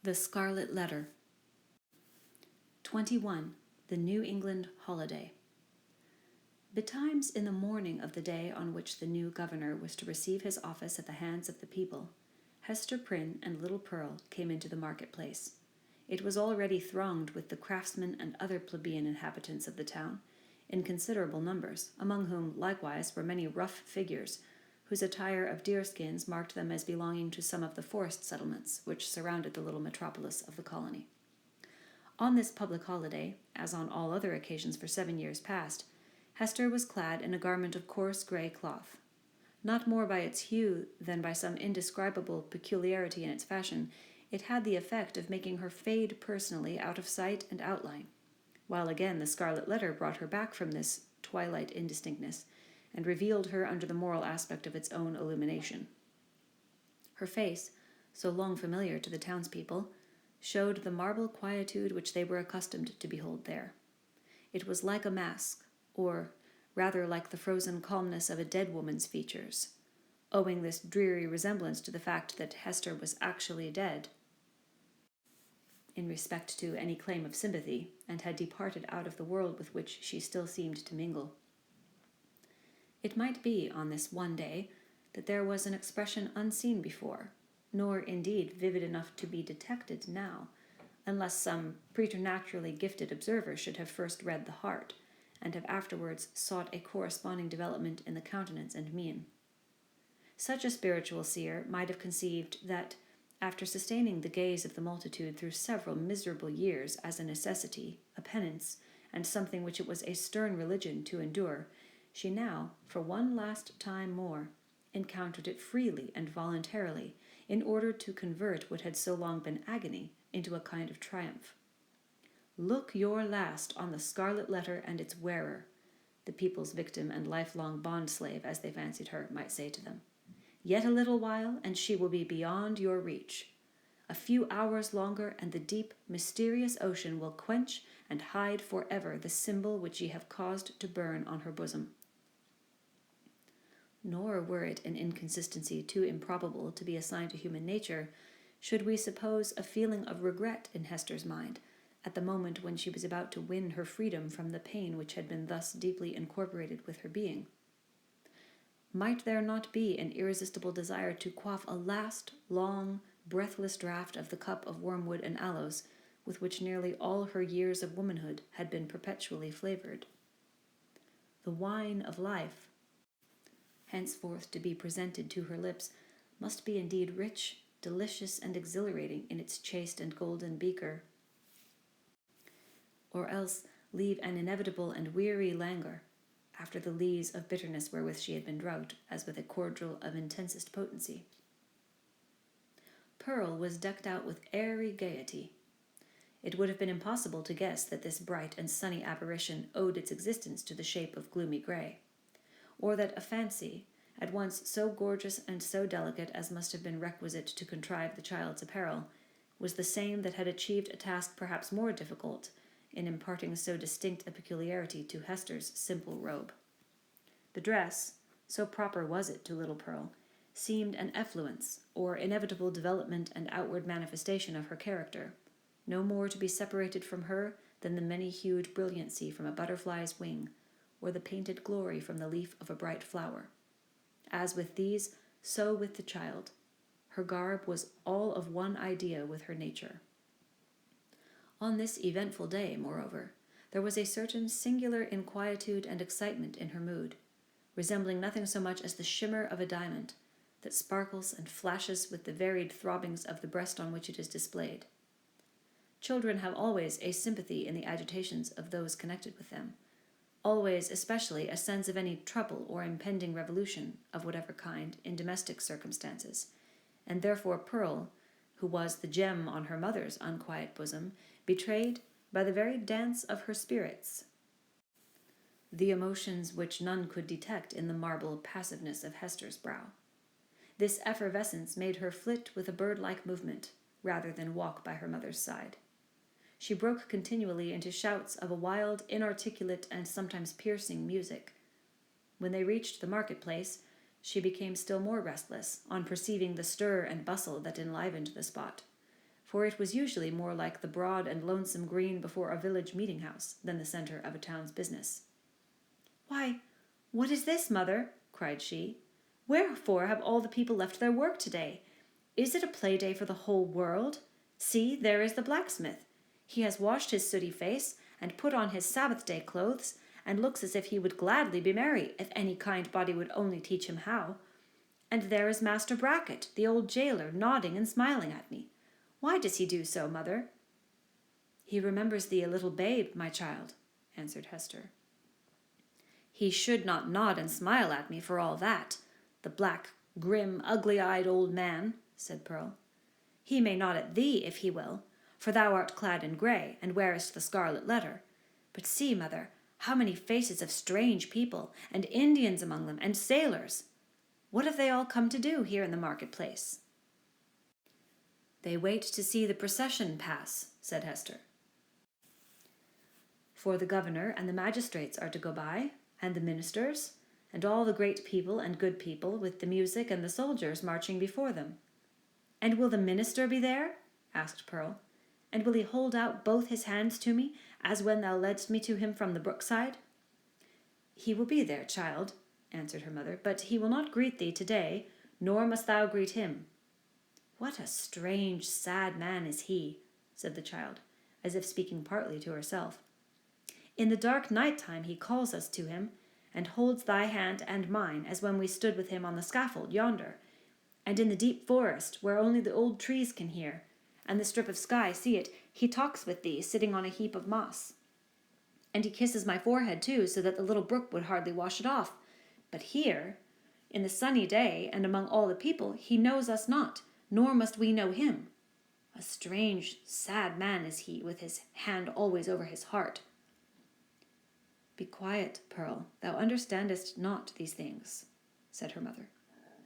The Scarlet Letter. 21. The New England Holiday. Betimes in the morning of the day on which the new governor was to receive his office at the hands of the people, Hester Prynne and little Pearl came into the marketplace. It was already thronged with the craftsmen and other plebeian inhabitants of the town, in considerable numbers, among whom likewise were many rough figures, whose attire of deerskins marked them as belonging to some of the forest settlements which surrounded the little metropolis of the colony. On this public holiday, as on all other occasions for 7 years past, Hester was clad in a garment of coarse grey cloth. Not more by its hue than by some indescribable peculiarity in its fashion, it had the effect of making her fade personally out of sight and outline, while again the Scarlet Letter brought her back from this twilight indistinctness, and revealed her under the moral aspect of its own illumination. Her face, so long familiar to the townspeople, showed the marble quietude which they were accustomed to behold there. It was like a mask, or rather like the frozen calmness of a dead woman's features, owing this dreary resemblance to the fact that Hester was actually dead, in respect to any claim of sympathy, and had departed out of the world with which she still seemed to mingle. It might be, on this one day, that there was an expression unseen before, nor indeed vivid enough to be detected now, unless some preternaturally gifted observer should have first read the heart, and have afterwards sought a corresponding development in the countenance and mien. Such a spiritual seer might have conceived that, after sustaining the gaze of the multitude through several miserable years as a necessity, a penance, and something which it was a stern religion to endure, she now, for one last time more, encountered it freely and voluntarily, in order to convert what had so long been agony into a kind of triumph. "Look your last on the Scarlet Letter and its wearer," the people's victim and lifelong bond-slave, as they fancied her, might say to them. "Yet a little while, and she will be beyond your reach. A few hours longer, and the deep, mysterious ocean will quench and hide forever the symbol which ye have caused to burn on her bosom." Nor were it an inconsistency too improbable to be assigned to human nature, should we suppose a feeling of regret in Hester's mind at the moment when she was about to win her freedom from the pain which had been thus deeply incorporated with her being. Might there not be an irresistible desire to quaff a last, long, breathless draught of the cup of wormwood and aloes with which nearly all her years of womanhood had been perpetually flavored? The wine of life, henceforth to be presented to her lips, must be indeed rich, delicious, and exhilarating in its chaste and golden beaker, or else leave an inevitable and weary languor, after the lees of bitterness wherewith she had been drugged, as with a cordial of intensest potency. Pearl was decked out with airy gaiety. It would have been impossible to guess that this bright and sunny apparition owed its existence to the shape of gloomy grey, or that a fancy, at once so gorgeous and so delicate as must have been requisite to contrive the child's apparel, was the same that had achieved a task perhaps more difficult in imparting so distinct a peculiarity to Hester's simple robe. The dress, so proper was it to little Pearl, seemed an effluence, or inevitable development and outward manifestation of her character, no more to be separated from her than the many-hued brilliancy from a butterfly's wing, or the painted glory from the leaf of a bright flower. As with these, so with the child. Her garb was all of one idea with her nature. On this eventful day, moreover, there was a certain singular inquietude and excitement in her mood, resembling nothing so much as the shimmer of a diamond, that sparkles and flashes with the varied throbbings of the breast on which it is displayed. Children have always a sympathy in the agitations of those connected with them, always especially a sense of any trouble or impending revolution, of whatever kind, in domestic circumstances, and therefore Pearl, who was the gem on her mother's unquiet bosom, betrayed, by the very dance of her spirits, the emotions which none could detect in the marble passiveness of Hester's brow. This effervescence made her flit with a bird-like movement, rather than walk by her mother's side. She broke continually into shouts of a wild, inarticulate, and sometimes piercing music. When they reached the market-place, she became still more restless on perceiving the stir and bustle that enlivened the spot, for it was usually more like the broad and lonesome green before a village meeting-house than the centre of a town's business. "Why, what is this, mother?" cried she. "Wherefore have all the people left their work today? Is it a play-day for the whole world? See, there is the blacksmith. He has washed his sooty face, and put on his Sabbath-day clothes, and looks as if he would gladly be merry, if any kind body would only teach him how. And there is Master Brackett, the old jailer, nodding and smiling at me. Why does he do so, mother?" "He remembers thee a little babe, my child," answered Hester. "He should not nod and smile at me for all that, the black, grim, ugly-eyed old man," said Pearl. "He may nod at thee, if he will, for thou art clad in grey, and wearest the scarlet letter. But see, mother, how many faces of strange people, and Indians among them, and sailors. What have they all come to do here in the market-place?" "They wait to see the procession pass," said Hester. "For the governor and the magistrates are to go by, and the ministers, and all the great people and good people, with the music and the soldiers marching before them." "And will the minister be there?" asked Pearl. "And will he hold out both his hands to me, as when thou ledst me to him from the brookside?" "He will be there, child," answered her mother, "but he will not greet thee today, nor must thou greet him." "What a strange, sad man is he," said the child, as if speaking partly to herself. "In the dark night-time he calls us to him, and holds thy hand and mine, as when we stood with him on the scaffold yonder, and in the deep forest, where only the old trees can hear, and the strip of sky see it, he talks with thee, sitting on a heap of moss. And he kisses my forehead too, so that the little brook would hardly wash it off. But here, in the sunny day, and among all the people, he knows us not, nor must we know him. A strange, sad man is he, with his hand always over his heart." "Be quiet, Pearl, thou understandest not these things," said her mother.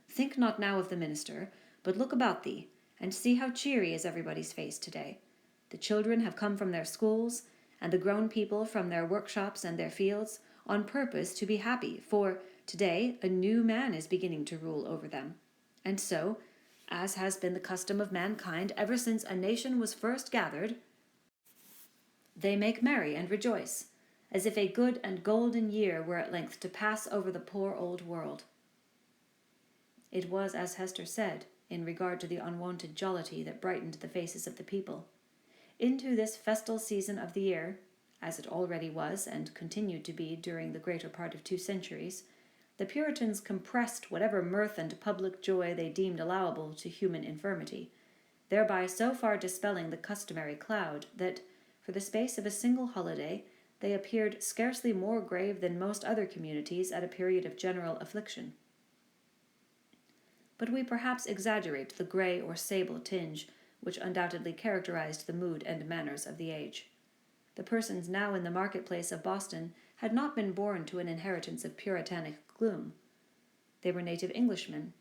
"Think not now of the minister, but look about thee, and see how cheery is everybody's face today. The children have come from their schools, and the grown people from their workshops and their fields, on purpose to be happy, for today a new man is beginning to rule over them. And so, as has been the custom of mankind ever since a nation was first gathered, they make merry and rejoice, as if a good and golden year were at length to pass over the poor old world." It was as Hester said, in regard to the unwonted jollity that brightened the faces of the people. Into this festal season of the year, as it already was and continued to be during the greater part of 2 centuries, the Puritans compressed whatever mirth and public joy they deemed allowable to human infirmity, thereby so far dispelling the customary cloud that, for the space of a single holiday, they appeared scarcely more grave than most other communities at a period of general affliction. But we perhaps exaggerate the grey or sable tinge which undoubtedly characterized the mood and manners of the age. The persons now in the marketplace of Boston had not been born to an inheritance of puritanic gloom. They were native Englishmen,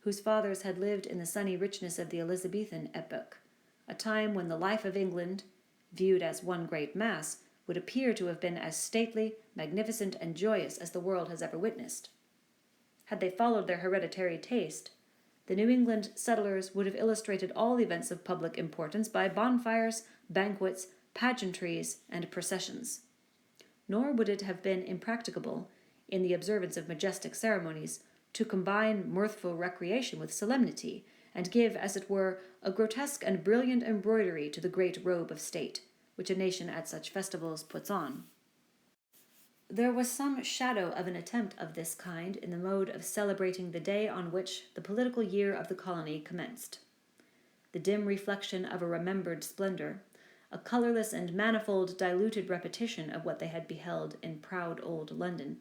whose fathers had lived in the sunny richness of the Elizabethan epoch, a time when the life of England, viewed as one great mass, would appear to have been as stately, magnificent, and joyous as the world has ever witnessed. Had they followed their hereditary taste, the New England settlers would have illustrated all events of public importance by bonfires, banquets, pageantries, and processions. Nor would it have been impracticable, in the observance of majestic ceremonies, to combine mirthful recreation with solemnity, and give, as it were, a grotesque and brilliant embroidery to the great robe of state, which a nation at such festivals puts on. There was some shadow of an attempt of this kind in the mode of celebrating the day on which the political year of the colony commenced. The dim reflection of a remembered splendor, a colorless and manifold diluted repetition of what they had beheld in proud old London,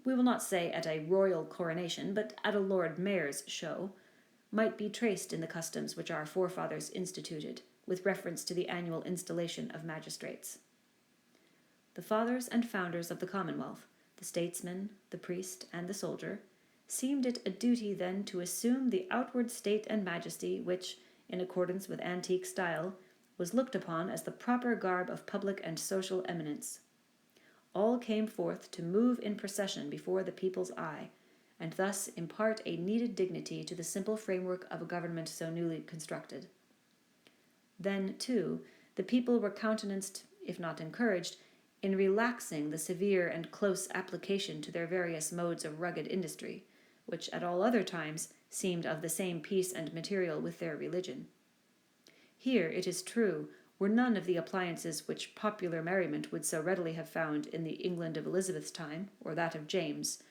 we will not say at a royal coronation, but at a Lord Mayor's show, might be traced in the customs which our forefathers instituted, with reference to the annual installation of magistrates. The fathers and founders of the Commonwealth, the statesman, the priest, and the soldier, seemed it a duty then to assume the outward state and majesty which, in accordance with antique style, was looked upon as the proper garb of public and social eminence. All came forth to move in procession before the people's eye, and thus impart a needed dignity to the simple framework of a government so newly constructed. Then, too, the people were countenanced, if not encouraged, in relaxing the severe and close application to their various modes of rugged industry, which at all other times seemed of the same piece and material with their religion. Here, it is true, were none of the appliances which popular merriment would so readily have found in the England of Elizabeth's time, or that of James,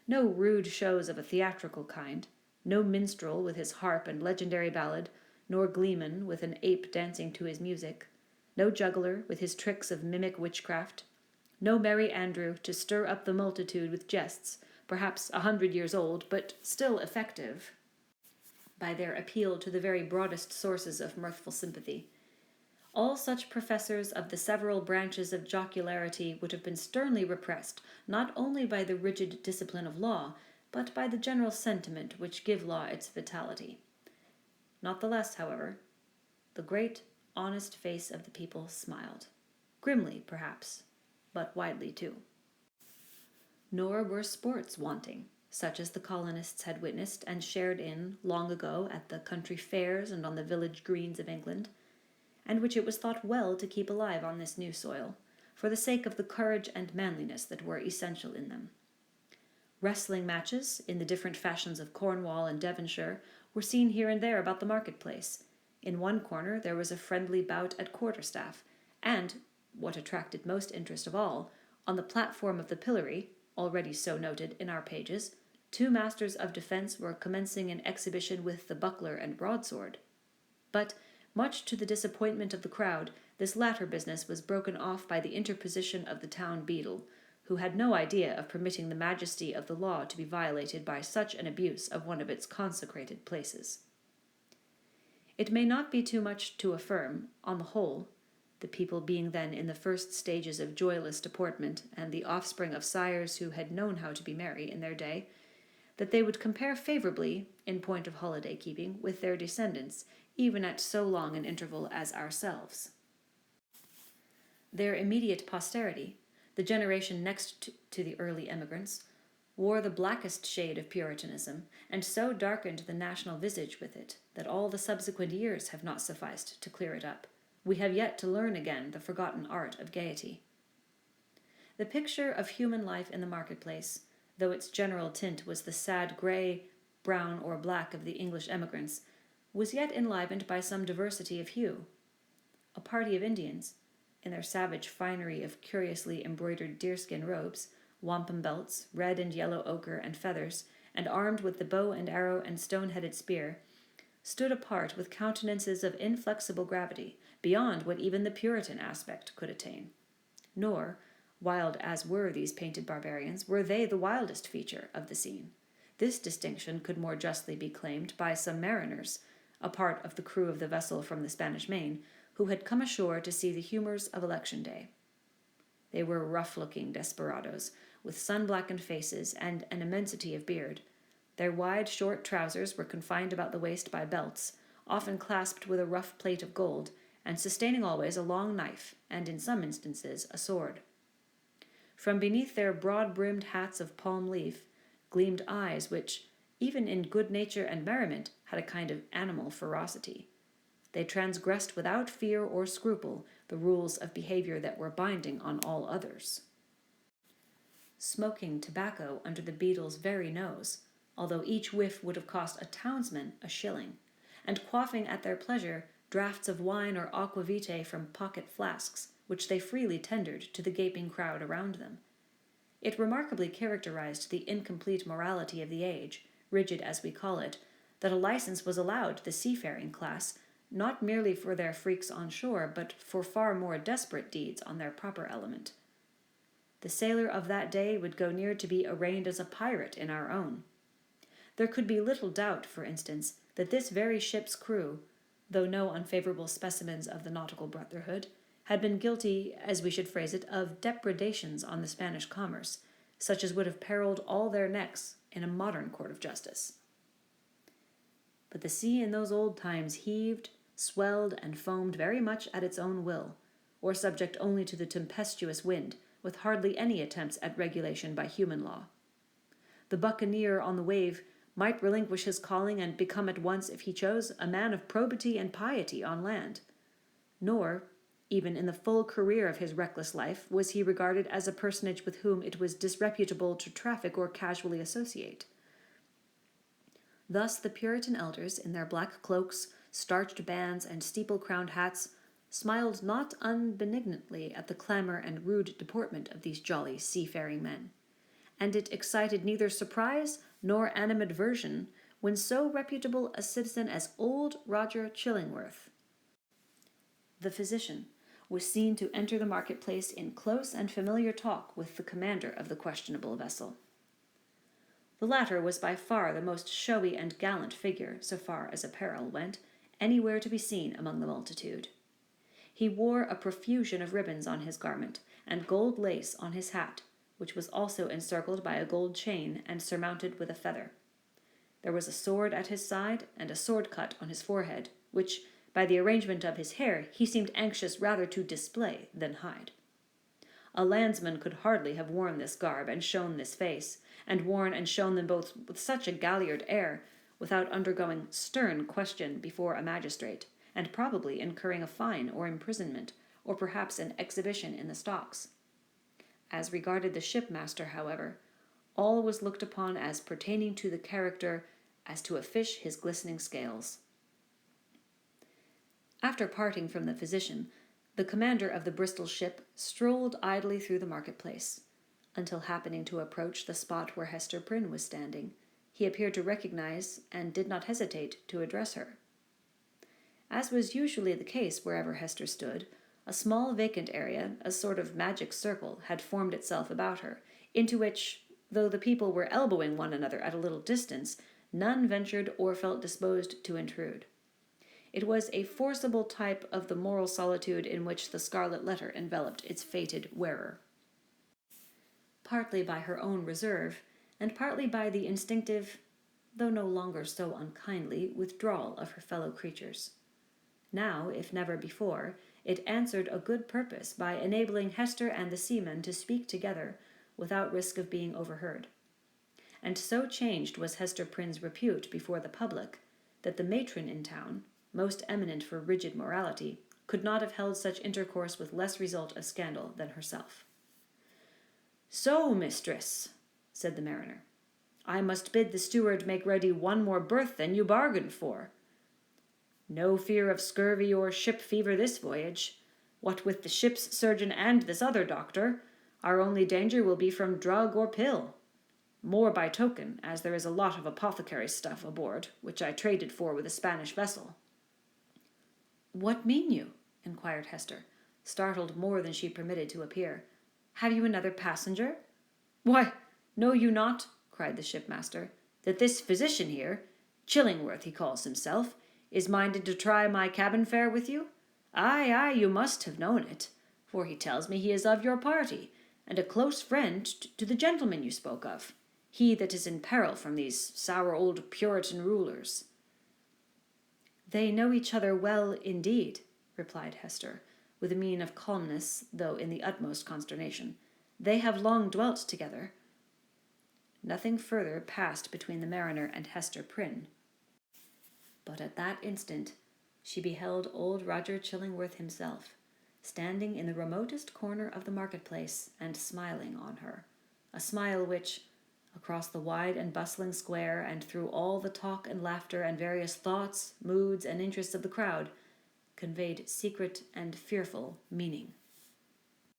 no rude shows of a theatrical kind, no minstrel with his harp and legendary ballad, nor gleeman with an ape dancing to his music, no juggler with his tricks of mimic witchcraft, no merry Andrew to stir up the multitude with jests, perhaps 100 years old, but still effective by their appeal to the very broadest sources of mirthful sympathy. All such professors of the several branches of jocularity would have been sternly repressed, not only by the rigid discipline of law, but by the general sentiment which give law its vitality. Not the less, however, the great, honest face of the people smiled. Grimly, perhaps, but widely too. Nor were sports wanting, such as the colonists had witnessed and shared in long ago at the country fairs and on the village greens of England, and which it was thought well to keep alive on this new soil, for the sake of the courage and manliness that were essential in them. Wrestling matches, in the different fashions of Cornwall and Devonshire, were seen here and there about the market-place. In one corner there was a friendly bout at quarterstaff, and, what attracted most interest of all, on the platform of the pillory, already so noted in our pages, 2 masters of defence were commencing an exhibition with the buckler and broadsword. But, much to the disappointment of the crowd, this latter business was broken off by the interposition of the town beadle, who had no idea of permitting the majesty of the law to be violated by such an abuse of one of its consecrated places. It may not be too much to affirm, on the whole, the people being then in the first stages of joyless deportment, and the offspring of sires who had known how to be merry in their day, that they would compare favourably, in point of holiday-keeping, with their descendants, even at so long an interval as ourselves. Their immediate posterity, the generation next to the early emigrants, wore the blackest shade of Puritanism, and so darkened the national visage with it that all the subsequent years have not sufficed to clear it up. We have yet to learn again the forgotten art of gaiety. The picture of human life in the marketplace, though its general tint was the sad grey, brown, or black of the English emigrants, was yet enlivened by some diversity of hue. A party of Indians, in their savage finery of curiously embroidered deerskin robes, wampum belts, red and yellow ochre and feathers, and armed with the bow and arrow and stone-headed spear, stood apart with countenances of inflexible gravity, beyond what even the Puritan aspect could attain. Nor, wild as were these painted barbarians, were they the wildest feature of the scene. This distinction could more justly be claimed by some mariners, a part of the crew of the vessel from the Spanish Main, who had come ashore to see the humours of election day. They were rough-looking desperadoes, with sun-blackened faces and an immensity of beard. Their wide, short trousers were confined about the waist by belts, often clasped with a rough plate of gold, and sustaining always a long knife, and in some instances a sword. From beneath their broad-brimmed hats of palm leaf gleamed eyes which, even in good nature and merriment, had a kind of animal ferocity. They transgressed without fear or scruple the rules of behavior that were binding on all others. Smoking tobacco under the beadle's very nose, although each whiff would have cost a townsman a shilling, and quaffing at their pleasure draughts of wine or aqua vitae from pocket flasks, which they freely tendered to the gaping crowd around them. It remarkably characterized the incomplete morality of the age, rigid as we call it, that a license was allowed the seafaring class, not merely for their freaks on shore, but for far more desperate deeds on their proper element. The sailor of that day would go near to be arraigned as a pirate in our own. There could be little doubt, for instance, that this very ship's crew, though no unfavourable specimens of the nautical brotherhood, had been guilty, as we should phrase it, of depredations on the Spanish commerce, such as would have perilled all their necks in a modern court of justice. But the sea in those old times heaved, swelled, and foamed very much at its own will, or subject only to the tempestuous wind, with hardly any attempts at regulation by human law. The buccaneer on the wave might relinquish his calling and become at once, if he chose, a man of probity and piety on land. nor, even in the full career of his reckless life, was he regarded as a personage with whom it was disreputable to traffic or casually associate. Thus the Puritan elders, in their black cloaks, starched bands, and steeple-crowned hats, smiled not unbenignantly at the clamour and rude deportment of these jolly seafaring men, and it excited neither surprise nor animadversion when so reputable a citizen as old Roger Chillingworth, the physician, was seen to enter the marketplace in close and familiar talk with the commander of the questionable vessel. The latter was by far the most showy and gallant figure, so far as apparel went, anywhere to be seen among the multitude. He wore a profusion of ribbons on his garment, and gold lace on his hat, which was also encircled by a gold chain and surmounted with a feather. There was a sword at his side, and a sword cut on his forehead, which, by the arrangement of his hair, he seemed anxious rather to display than hide. A landsman could hardly have worn this garb and shown this face, and worn and shown them both with such a galliard air, without undergoing stern question before a magistrate, and probably incurring a fine or imprisonment, or perhaps an exhibition in the stocks. As regarded the shipmaster, however, all was looked upon as pertaining to the character as to a fish his glistening scales. After parting from the physician, the commander of the Bristol ship strolled idly through the marketplace, until happening to approach the spot where Hester Prynne was standing, he appeared to recognize and did not hesitate to address her. As was usually the case wherever Hester stood, a small vacant area, a sort of magic circle, had formed itself about her, into which, though the people were elbowing one another at a little distance, none ventured or felt disposed to intrude. It was a forcible type of the moral solitude in which the Scarlet Letter enveloped its fated wearer. Partly by her own reserve, and partly by the instinctive, though no longer so unkindly, withdrawal of her fellow creatures. Now, if never before, it answered a good purpose by enabling Hester and the seamen to speak together without risk of being overheard. And so changed was Hester Prynne's repute before the public that the matron in town, most eminent for rigid morality, could not have held such intercourse with less result of scandal than herself. "So, mistress," said the mariner, "I must bid the steward make ready one more berth than you bargained for. No fear of scurvy or ship fever this voyage. What with the ship's surgeon and this other doctor, our only danger will be from drug or pill. More by token, as there is a lot of apothecary stuff aboard, which I traded for with a Spanish vessel." "What mean you?" inquired Hester, startled more than she permitted to appear. "Have you another passenger?" "Why, know you not," cried the shipmaster, "that this physician here, Chillingworth he calls himself, is minded to try my cabin fare with you? Aye, you must have known it, for he tells me he is of your party, and a close friend to the gentleman you spoke of, he that is in peril from these sour old Puritan rulers." "They know each other well indeed," replied Hester, with a mien of calmness, though in the utmost consternation. "They have long dwelt together." Nothing further passed between the mariner and Hester Prynne. But at that instant she beheld old Roger Chillingworth himself, standing in the remotest corner of the marketplace and smiling on her, a smile which, across the wide and bustling square and through all the talk and laughter and various thoughts, moods, and interests of the crowd, conveyed secret and fearful meaning.